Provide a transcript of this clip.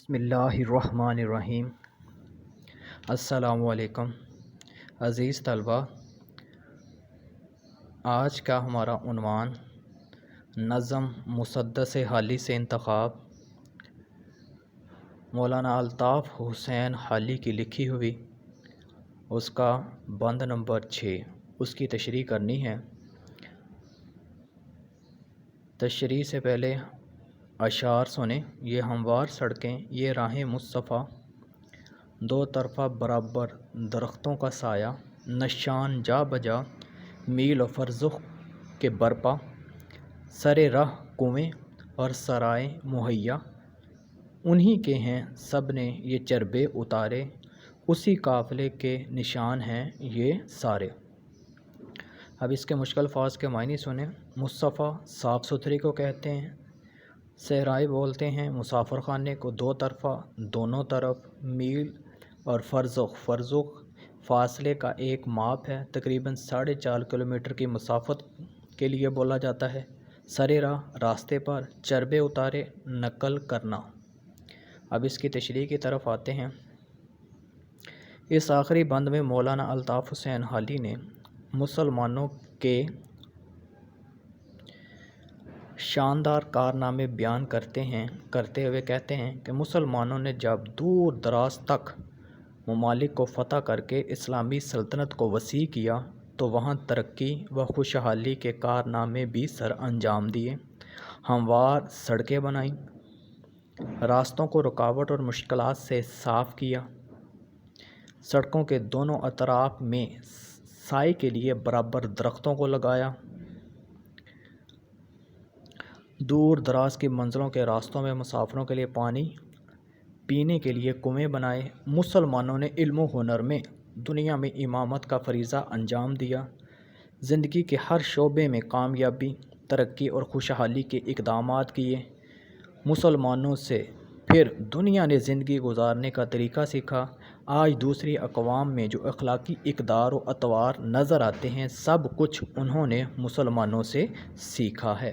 بسم اللہ الرحمن الرحیم۔ السلام علیکم عزیز طلبہ، آج کا ہمارا عنوان نظم مسدس حالی سے انتخاب مولانا الطاف حسین حالی کی لکھی ہوئی، اس کا بند نمبر 6، اس کی تشریح کرنی ہے۔ تشریح سے پہلے اشعار سنیں۔ یہ ہموار سڑکیں، یہ راہیں مصطفیٰ، دو طرفہ برابر درختوں کا سایہ، نشان جا بجا میل و فرزخ کے برپا، سر راہ کنویں اور سرائے مہیا، انہی کے ہیں سب نے یہ چربے اتارے، اسی قافلے کے نشان ہیں یہ سارے۔ اب اس کے مشکل الفاظ کے معنی سنیں۔ مصطفیٰ صاف ستھری کو کہتے ہیں، صحرائی بولتے ہیں مسافر خانے کو، دو طرفہ دونوں طرف، میل اور فرزخ فاصلے کا ایک ماپ ہے، تقریباً 4.5 کلومیٹر کی مسافت کے لیے بولا جاتا ہے۔ سر راہ، راستے پر، چربے اتارے، نقل کرنا۔ اب اس کی تشریح کی طرف آتے ہیں۔ اس آخری بند میں مولانا الطاف حسین حالی نے مسلمانوں کے شاندار کارنامے بیان کرتے ہوئے کہتے ہیں کہ مسلمانوں نے جب دور دراز تک ممالک کو فتح کر کے اسلامی سلطنت کو وسیع کیا تو وہاں ترقی و خوشحالی کے کارنامے بھی سر انجام دیے۔ ہموار سڑکیں بنائیں، راستوں کو رکاوٹ اور مشکلات سے صاف کیا، سڑکوں کے دونوں اطراف میں سائے کے لیے برابر درختوں کو لگایا، دور دراز کی منزلوں کے راستوں میں مسافروں کے لیے پانی پینے کے لیے کنویں بنائے۔ مسلمانوں نے علم و ہنر میں دنیا میں امامت کا فریضہ انجام دیا، زندگی کے ہر شعبے میں کامیابی، ترقی اور خوشحالی کے اقدامات کیے۔ مسلمانوں سے پھر دنیا نے زندگی گزارنے کا طریقہ سیکھا۔ آج دوسری اقوام میں جو اخلاقی اقدار و اطوار نظر آتے ہیں، سب کچھ انہوں نے مسلمانوں سے سیکھا ہے۔